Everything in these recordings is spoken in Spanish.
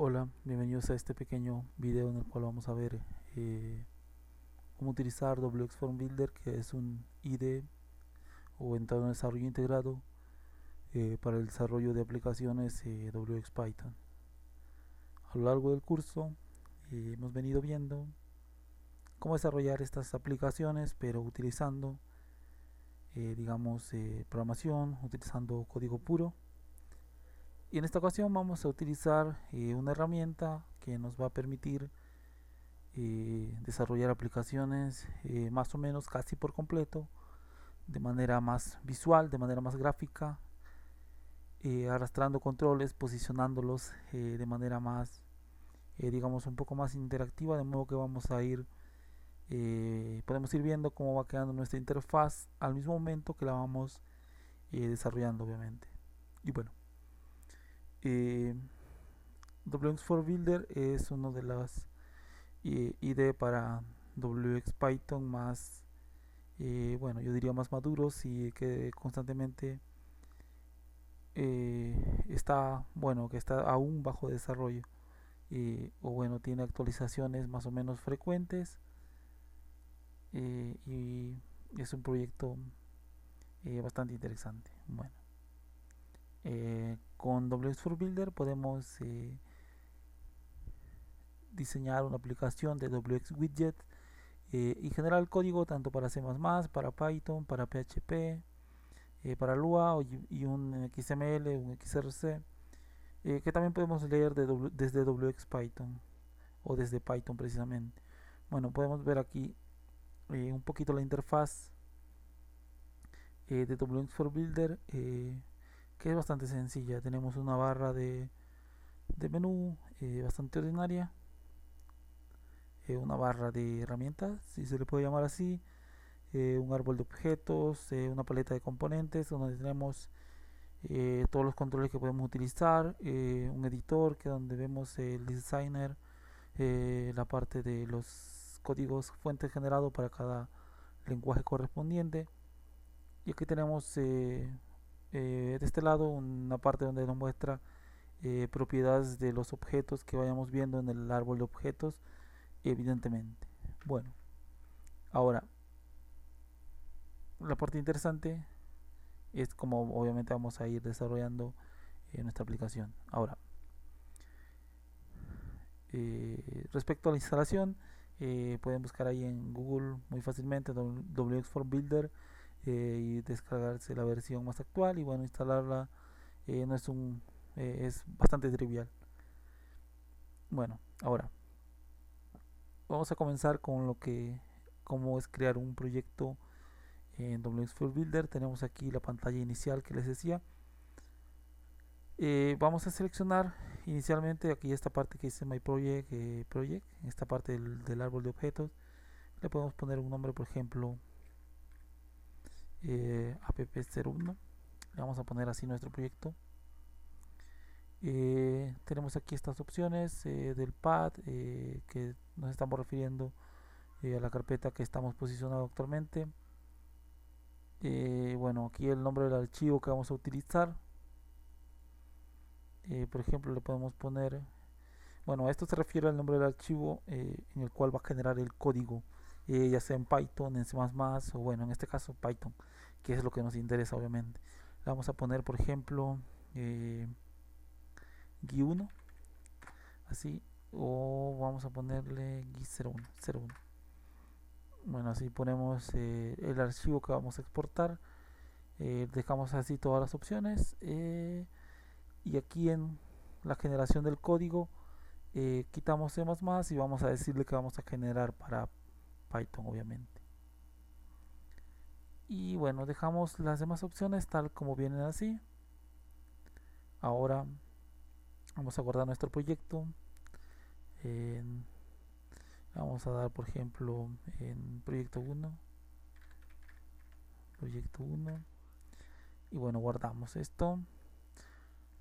Hola, bienvenidos a este pequeño video en el cual vamos a ver cómo utilizar WX Form Builder, que es un IDE o entorno de desarrollo integrado para el desarrollo de aplicaciones WX Python. A lo largo del curso hemos venido viendo cómo desarrollar estas aplicaciones, pero utilizando, programación, utilizando código puro. Y en esta ocasión vamos a utilizar una herramienta que nos va a permitir desarrollar aplicaciones más o menos casi por completo, de manera más visual, de manera más gráfica, arrastrando controles, posicionándolos de manera más, digamos, un poco más interactiva, de modo que vamos a ir, podemos ir viendo cómo va quedando nuestra interfaz al mismo momento que la vamos desarrollando, obviamente. Y bueno, eh, WX for Builder es uno de las IDE para WX Python más bueno, yo diría más maduros y que constantemente que está aún bajo desarrollo o bueno, tiene actualizaciones más o menos frecuentes y es un proyecto bastante interesante. Bueno, con WX for Builder podemos diseñar una aplicación de WX Widget y generar el código tanto para C++, para Python, para PHP, para Lua y un XML, un XRC, que también podemos leer desde WX Python o desde Python precisamente. Bueno, podemos ver aquí un poquito la interfaz de WX for Builder, que es bastante sencilla. Tenemos una barra de menú bastante ordinaria, una barra de herramientas, si se le puede llamar así, un árbol de objetos, una paleta de componentes donde tenemos todos los controles que podemos utilizar, un editor que donde vemos el designer, la parte de los códigos fuentes generados para cada lenguaje correspondiente. Y aquí tenemos de este lado una parte donde nos muestra propiedades de los objetos que vayamos viendo en el árbol de objetos, evidentemente. Bueno, ahora la parte interesante es como obviamente vamos a ir desarrollando nuestra aplicación. Ahora, respecto a la instalación, pueden buscar ahí en Google muy fácilmente WX for Builder y descargarse la versión más actual y bueno, instalarla no es un es bastante trivial. Bueno, ahora vamos a comenzar con lo que cómo es crear un proyecto en WX for Builder. Tenemos aquí la pantalla inicial que les decía. Vamos a seleccionar inicialmente aquí esta parte que dice My Project, Project, esta parte del árbol de objetos. Le podemos poner un nombre, por ejemplo, app01. Le vamos a poner así nuestro proyecto. Tenemos aquí estas opciones del path que nos estamos refiriendo a la carpeta que estamos posicionando actualmente. Bueno, aquí el nombre del archivo que vamos a utilizar. Por ejemplo, le podemos poner, bueno, a esto se refiere al nombre del archivo en el cual va a generar el código, ya sea en Python, en C++ o bueno, en este caso Python, que es lo que nos interesa obviamente. Le vamos a poner, por ejemplo, gui1, así, o vamos a ponerle gui01, 01. Bueno, así ponemos el archivo que vamos a exportar, dejamos así todas las opciones y aquí en la generación del código quitamos C++ y vamos a decirle que vamos a generar para Python obviamente. Y bueno, dejamos las demás opciones tal como vienen así. Ahora vamos a guardar nuestro proyecto. En, vamos a dar por ejemplo en proyecto 1. Proyecto 1. Y bueno, guardamos esto.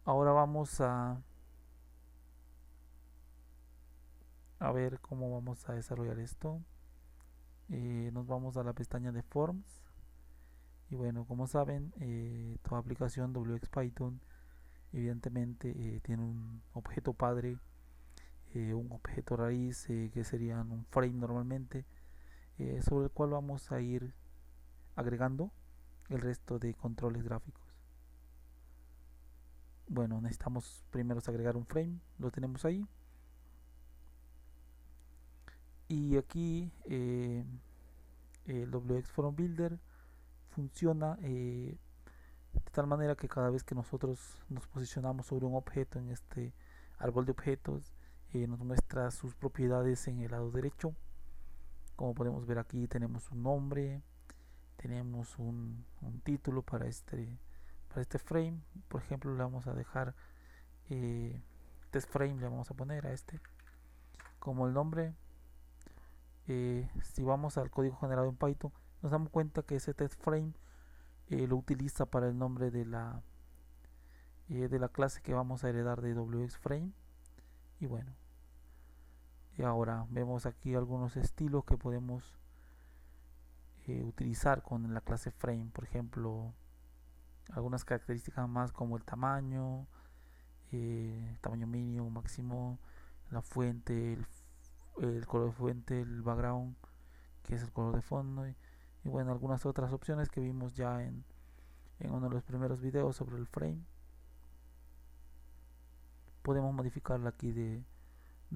Ahora vamos a ver cómo vamos a desarrollar esto. Nos vamos a la pestaña de Forms. Y bueno, como saben, toda aplicación WX Python evidentemente tiene un objeto padre un objeto raíz que serían un frame normalmente, sobre el cual vamos a ir agregando el resto de controles gráficos. Bueno, necesitamos primero agregar un frame, lo tenemos ahí. Y aquí el WX Form Builder funciona de tal manera que cada vez que nosotros nos posicionamos sobre un objeto en este árbol de objetos, nos muestra sus propiedades en el lado derecho. Como podemos ver aquí tenemos un nombre, tenemos un título para este frame. Por ejemplo, le vamos a dejar test frame, le vamos a poner a este como el nombre. Si vamos al código generado en Python, nos damos cuenta que ese test frame lo utiliza para el nombre de la clase que vamos a heredar de WXFrame. Y bueno, y ahora vemos aquí algunos estilos que podemos utilizar con la clase frame. Por ejemplo, algunas características más como el tamaño, tamaño mínimo, máximo, la fuente, el color de fuente, el background, que es el color de fondo, y bueno, algunas otras opciones que vimos ya en uno de los primeros videos sobre el frame. Podemos modificarla aquí de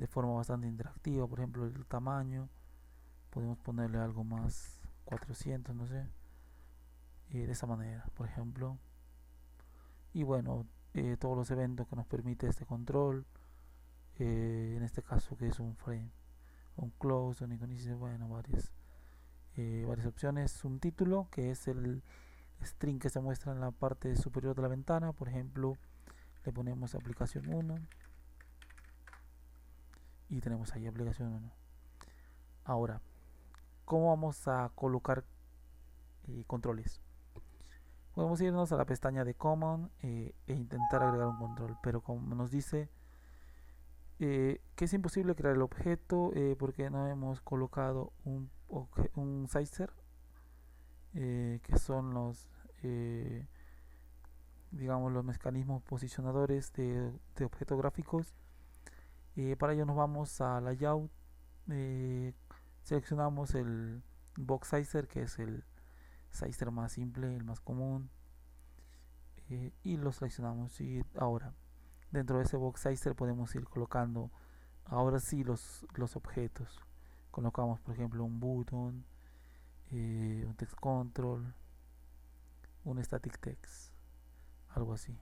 forma bastante interactiva. Por ejemplo, el tamaño, podemos ponerle algo más, 400, no sé, de esa manera, por ejemplo. Y bueno, todos los eventos que nos permite este control, en este caso que es un frame, un close, un iconicio, bueno, varias opciones. Un título que es el string que se muestra en la parte superior de la ventana. Por ejemplo, le ponemos aplicación 1 y tenemos ahí aplicación 1. Ahora, ¿cómo vamos a colocar controles? Podemos irnos a la pestaña de Common e intentar agregar un control, pero como nos dice que es imposible crear el objeto porque no hemos colocado un sizer, que son eh, digamos, los mecanismos posicionadores de objetos gráficos. Para ello nos vamos a Layout, seleccionamos el Box Sizer, que es el sizer más simple, el más común, y lo seleccionamos. Y ahora, dentro de ese Box Sizer podemos ir colocando, ahora sí, los objetos. Colocamos, por ejemplo, un button, un text control, un static text, algo así.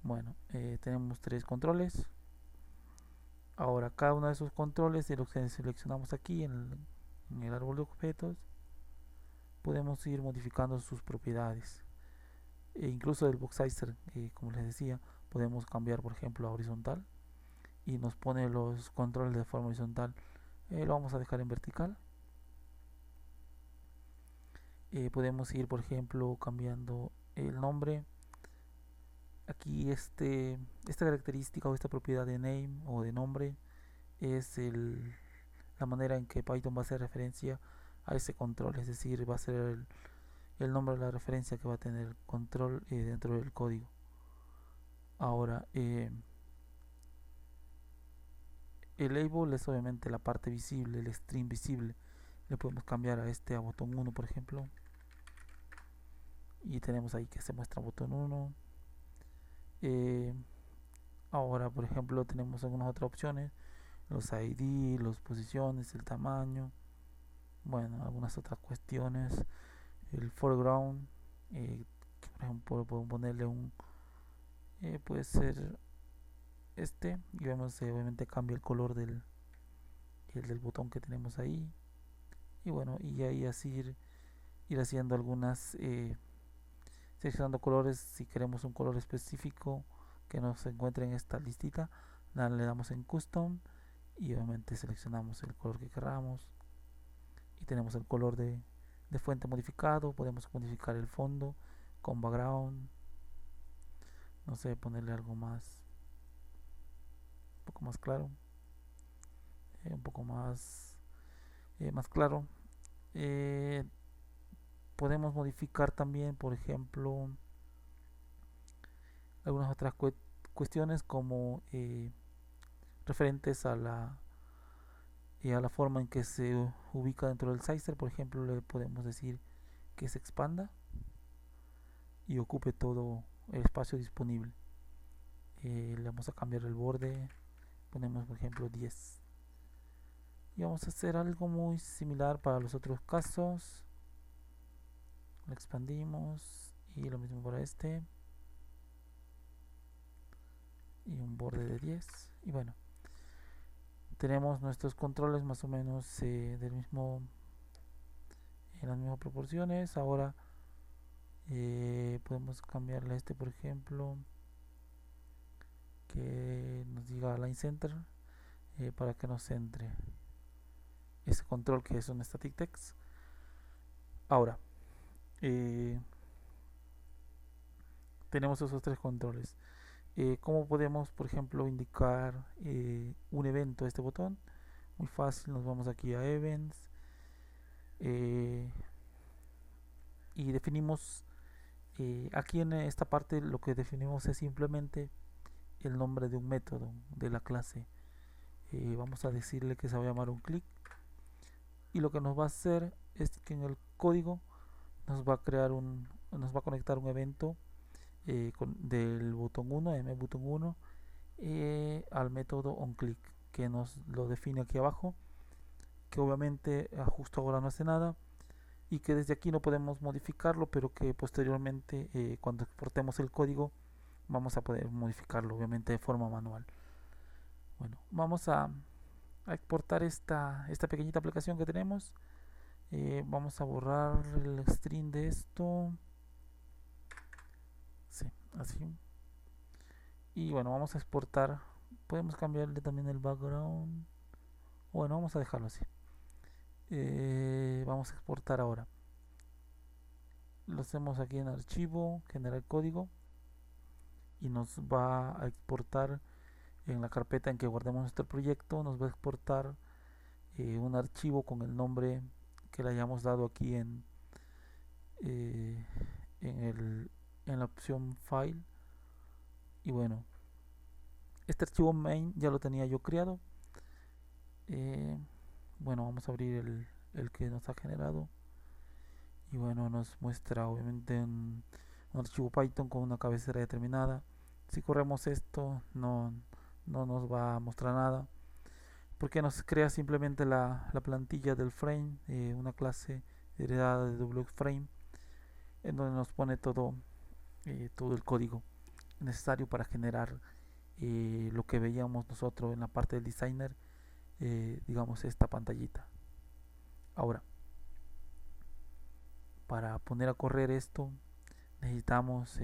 Bueno, tenemos tres controles. Ahora, cada uno de esos controles de los que seleccionamos aquí en el árbol de objetos, podemos ir modificando sus propiedades. E incluso el box sizer, como les decía, podemos cambiar, por ejemplo, a horizontal y nos pone los controles de forma horizontal. Lo vamos a dejar en vertical. Podemos ir, por ejemplo, cambiando el nombre. Aquí esta característica o esta propiedad de name o de nombre es la manera en que Python va a hacer referencia a ese control, es decir, va a ser el nombre de la referencia que va a tener el control dentro del código. Ahora, el label es obviamente la parte visible, el string visible. Le podemos cambiar a botón 1, por ejemplo, y tenemos ahí que se muestra botón 1. Ahora, por ejemplo, tenemos algunas otras opciones, los ID, las posiciones, el tamaño, bueno, algunas otras cuestiones, el foreground, que por ejemplo podemos ponerle puede ser y vemos obviamente cambia el color del botón que tenemos ahí. Y bueno, y ahí así ir haciendo algunas, seleccionando colores. Si queremos un color específico que nos encuentre en esta listita, le damos en custom y obviamente seleccionamos el color que queramos y tenemos el color de fuente modificado. Podemos modificar el fondo con background, no sé, ponerle algo más, un poco más claro, un poco más claro. eh, Podemos modificar también, por ejemplo, algunas otras cuestiones como referentes a la forma en que se ubica dentro del sizer. Por ejemplo, le podemos decir que se expanda y ocupe todo el espacio disponible. Le vamos a cambiar el borde, ponemos por ejemplo 10, y vamos a hacer algo muy similar para los otros casos. Lo expandimos y lo mismo para este, y un borde de 10. Y bueno, tenemos nuestros controles más o menos del mismo, en las mismas proporciones. Ahora podemos cambiarle a este, por ejemplo, que nos diga Line Center, para que nos centre ese control que es un static text. Ahora tenemos esos tres controles. ¿Cómo podemos, por ejemplo, indicar un evento a este botón? Muy fácil, nos vamos aquí a Events, y definimos, aquí en esta parte lo que definimos es simplemente el nombre de un método de la clase. Vamos a decirle que se va a llamar un click, y lo que nos va a hacer es que en el código nos va a conectar un evento del botón 1, m botón 1, al método onClick, que nos lo define aquí abajo, que obviamente justo ahora no hace nada, y que desde aquí no podemos modificarlo, pero que posteriormente, cuando exportemos el código, vamos a poder modificarlo, obviamente de forma manual. Bueno, vamos a exportar esta pequeñita aplicación que tenemos. Vamos a borrar el string de esto. Sí, así. Y bueno, vamos a exportar. Podemos cambiarle también el background. Bueno, vamos a dejarlo así. Vamos a exportar ahora. Lo hacemos aquí en archivo, generar código, y nos va a exportar en la carpeta en que guardemos nuestro proyecto. Nos va a exportar un archivo con el nombre que le hayamos dado aquí eh, en la opción file. Y bueno, este archivo main ya lo tenía yo creado. Bueno, vamos a abrir el que nos ha generado, y bueno, nos muestra obviamente un archivo Python con una cabecera determinada. Si corremos esto, no nos va a mostrar nada, porque nos crea simplemente la plantilla del frame, una clase heredada de WXFrame, en donde nos pone todo el código necesario para generar lo que veíamos nosotros en la parte del designer, digamos esta pantallita. Ahora, para poner a correr esto, necesitamos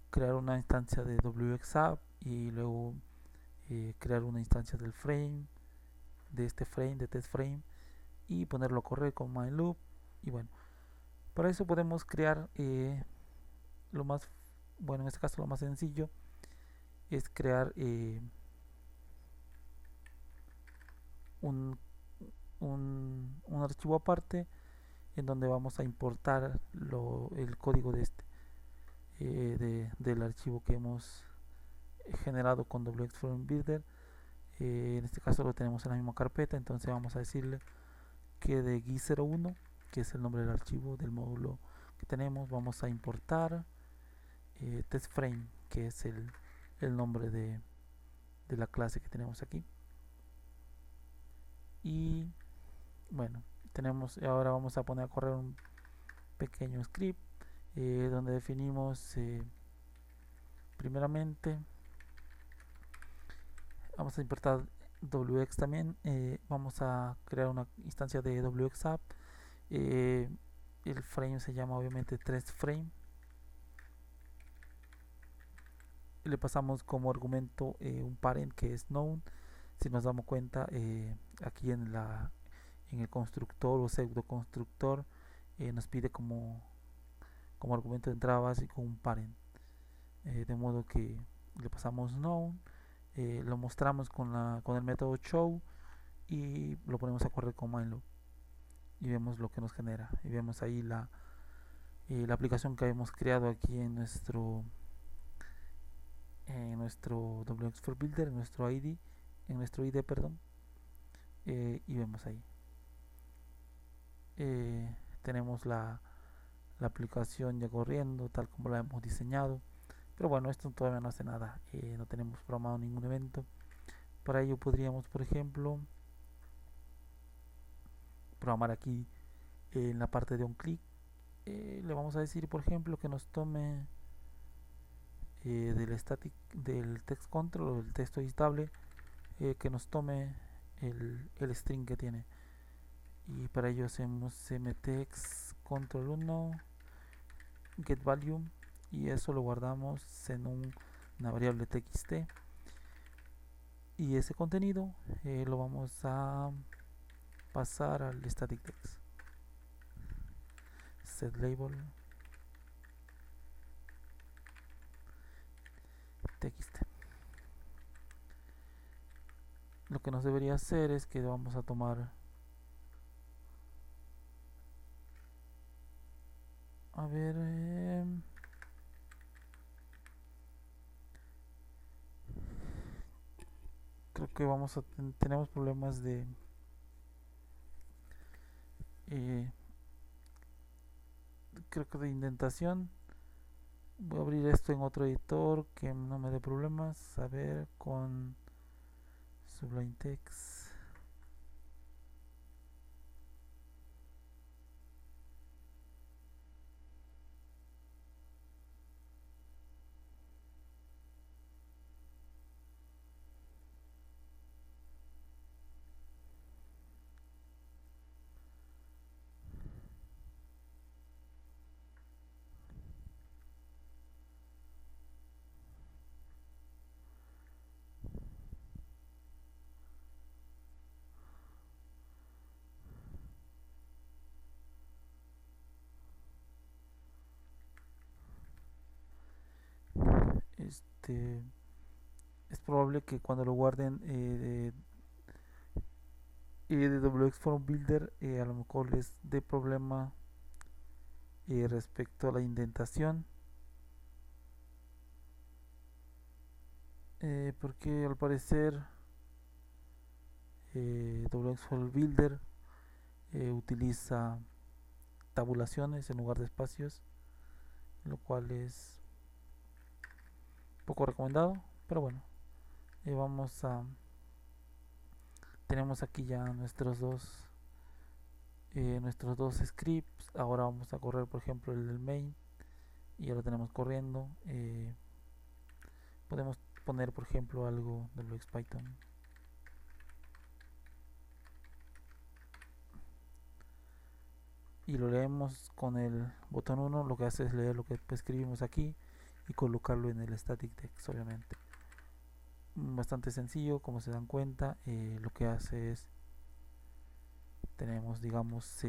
crear una instancia de WXApp, y luego crear una instancia del frame, de test frame, y ponerlo a correr con myLoop. Y bueno, para eso podemos crear lo más, bueno, en este caso lo más sencillo es crear un, un archivo aparte, en donde vamos a importar el código del archivo que hemos generado con WXFrame Builder. En este caso lo tenemos en la misma carpeta, entonces vamos a decirle que de GUI01, que es el nombre del archivo del módulo que tenemos, vamos a importar TestFrame, que es el nombre de la clase que tenemos aquí. Y bueno, ahora vamos a poner a correr un pequeño script donde definimos primeramente, vamos a importar WX también. Vamos a crear una instancia de WXApp. El frame se llama obviamente TestFrame. Le pasamos como argumento un parent que es known. Si nos damos cuenta, aquí en el constructor o pseudo constructor, nos pide como argumento de entrada básico un parent, de modo que le pasamos known, lo mostramos con el método show, y lo ponemos a correr con myLoop, y vemos lo que nos genera, y vemos ahí la aplicación que hemos creado aquí en nuestro WX4 Builder, en nuestro ID, en nuestro ID, perdón, y vemos ahí. Tenemos la aplicación ya corriendo tal como la hemos diseñado, pero bueno, esto todavía no hace nada. No tenemos programado ningún evento. Para ello podríamos, por ejemplo, programar aquí en la parte de un clic. Le vamos a decir, por ejemplo, que nos tome del text control o del texto editable, que nos tome el string que tiene. Y para ello hacemos mtext control 1 get value, y eso lo guardamos en una variable txt, y ese contenido lo vamos a pasar al static text. Set label txt. Lo que nos debería hacer es que vamos a tomar, a ver, creo que tenemos problemas eh, creo que de indentación. Voy a abrir esto en otro editor que no me dé problemas. A ver, con Sublime Text. Este es probable que cuando lo guarden de WX Form Builder, a lo mejor les dé problema respecto a la indentación, porque al parecer WX Form Builder utiliza tabulaciones en lugar de espacios, lo cual es poco recomendado, pero bueno, vamos a tenemos aquí ya nuestros dos scripts. Ahora vamos a correr, por ejemplo, el del main, y ya lo tenemos corriendo. Podemos poner, por ejemplo, algo de WXPython, y lo leemos con el botón 1. Lo que hace es leer lo que escribimos aquí y colocarlo en el static text, obviamente. Bastante sencillo, como se dan cuenta. Lo que hace es, tenemos, digamos,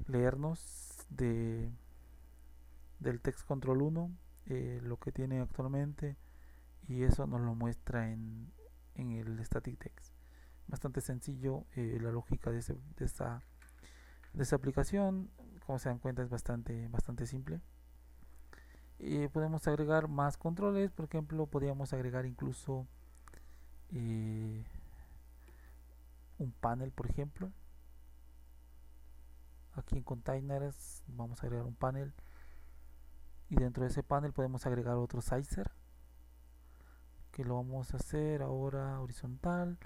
leernos del text control 1, lo que tiene actualmente, y eso nos lo muestra en el static text. Bastante sencillo. La lógica de esa aplicación, como se dan cuenta, es bastante simple. Podemos agregar más controles. Por ejemplo, podríamos agregar incluso un panel, por ejemplo. Aquí en containers vamos a agregar un panel, y dentro de ese panel podemos agregar otro sizer, que lo vamos a hacer ahora horizontal,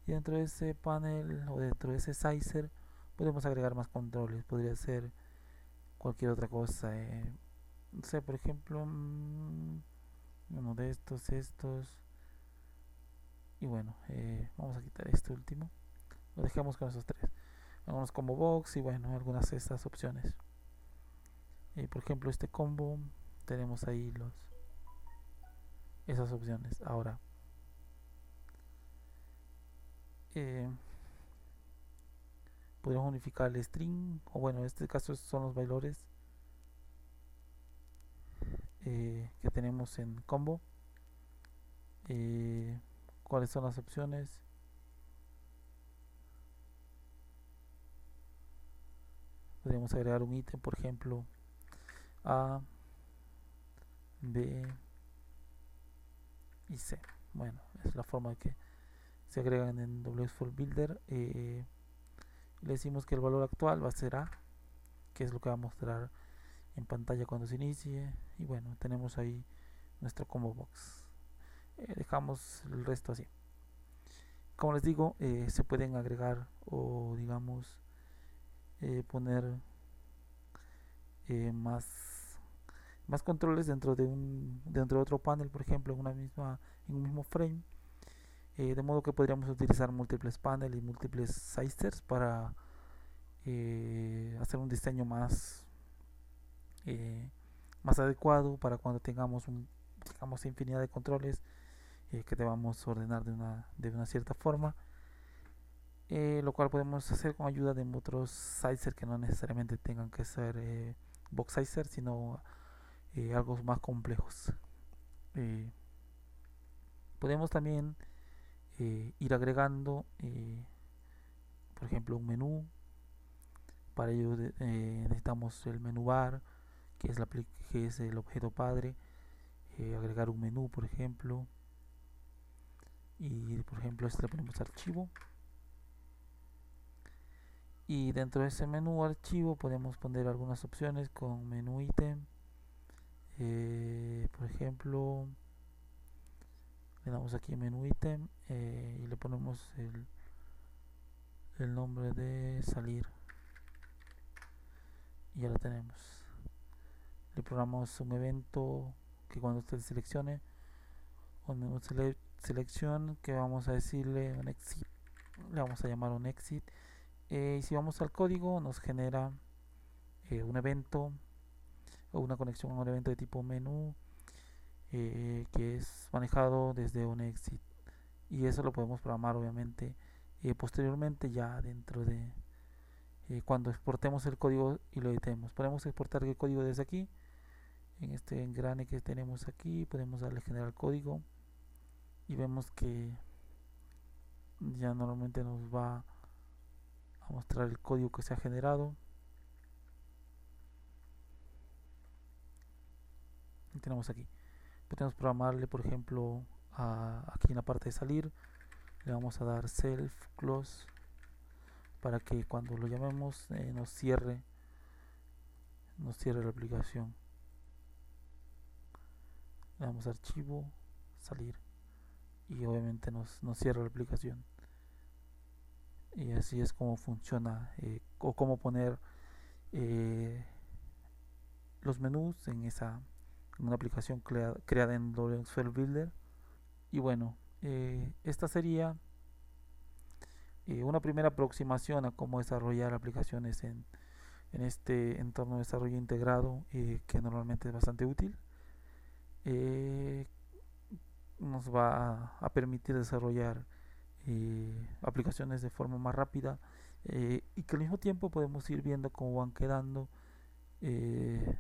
y dentro de ese panel o dentro de ese sizer podemos agregar más controles. Podría ser cualquier otra cosa, no sé, por ejemplo, uno de estos, y bueno, vamos a quitar este último, lo dejamos con esos tres, algunos combo box, y bueno, algunas de estas opciones. Por ejemplo, este combo, tenemos ahí esas opciones. Ahora, podríamos unificar el string, o bueno, en este caso son los valores que tenemos en combo. ¿Cuáles son las opciones? Podríamos agregar un ítem, por ejemplo, A, B y C. bueno, es la forma de que se agregan en WX for Builder. Le decimos que el valor actual va a ser A, que es lo que va a mostrar en pantalla cuando se inicie. Y bueno, tenemos ahí nuestro combo box. Dejamos el resto así. Como les digo, se pueden agregar o digamos poner más controles dentro de otro panel, por ejemplo, en un mismo frame, de modo que podríamos utilizar múltiples paneles y múltiples sizers para hacer un diseño eh, más adecuado para cuando tengamos digamos, infinidad de controles que debamos ordenar de una cierta forma, lo cual podemos hacer con ayuda de otros sizers que no necesariamente tengan que ser box sizer, sino algo más complejos. Eh, Podemos también ir agregando, por ejemplo, un menú. Para ello necesitamos el menú bar, que es el objeto padre. Agregar un menú, por ejemplo. Y por ejemplo, este le ponemos archivo. Y dentro de ese menú archivo podemos poner algunas opciones con menú ítem. Por ejemplo, le damos aquí menú ítem y le ponemos el nombre de salir. Y ya lo tenemos. Le programamos un evento que cuando usted seleccione un menú selección, que vamos a decirle un exit, le vamos a llamar un exit. Y si vamos al código nos genera un evento o una conexión a un evento de tipo menú, que es manejado desde un exit, y eso lo podemos programar obviamente posteriormente ya dentro de cuando exportemos el código y lo editemos. Podemos exportar el código desde aquí, en este engrane que tenemos aquí podemos darle generar código y vemos que ya normalmente nos va a mostrar el código que se ha generado. Y tenemos aquí, podemos programarle por ejemplo aquí en la parte de salir le vamos a dar self close para que cuando lo llamemos nos cierre la aplicación. Le damos archivo, salir, y obviamente nos cierra la aplicación. Y así es como funciona o cómo poner eh, los menús en una aplicación creada en WXFL Builder. Y bueno, esta sería una primera aproximación a cómo desarrollar aplicaciones en este entorno de desarrollo integrado, que normalmente es bastante útil. Eh, Nos va a permitir desarrollar aplicaciones de forma más rápida, y que al mismo tiempo podemos ir viendo cómo van quedando eh,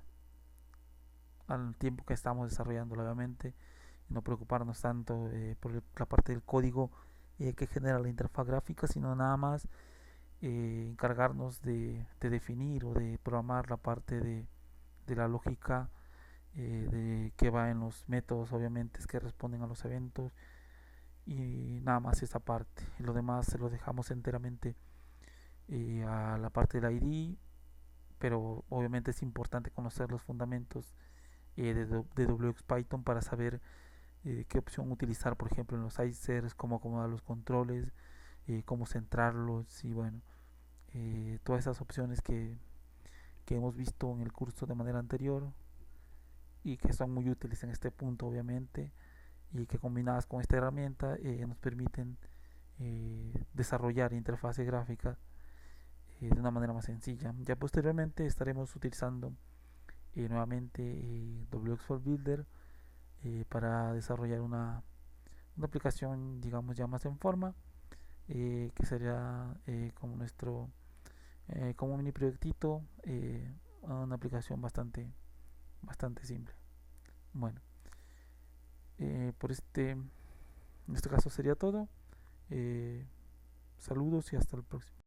al tiempo que estamos desarrollando, obviamente, y no preocuparnos tanto por la parte del código que genera la interfaz gráfica, sino nada más encargarnos de definir o de programar la parte de la lógica de que va en los métodos, obviamente, que responden a los eventos, y nada más esa parte. Y lo demás se lo dejamos enteramente a la parte del ID, pero obviamente es importante conocer los fundamentos de WX Python para saber qué opción utilizar, por ejemplo, en los sizers, cómo acomodar los controles, cómo centrarlos, y bueno, todas esas opciones que hemos visto en el curso de manera anterior y que son muy útiles en este punto, obviamente, y que combinadas con esta herramienta nos permiten desarrollar interfaces gráficas de una manera más sencilla. Ya posteriormente estaremos utilizando nuevamente WX for Builder para desarrollar una aplicación, digamos, ya más en forma, que sería como un mini proyectito, una aplicación bastante simple. Bueno, en este caso sería todo. Saludos y hasta el próximo.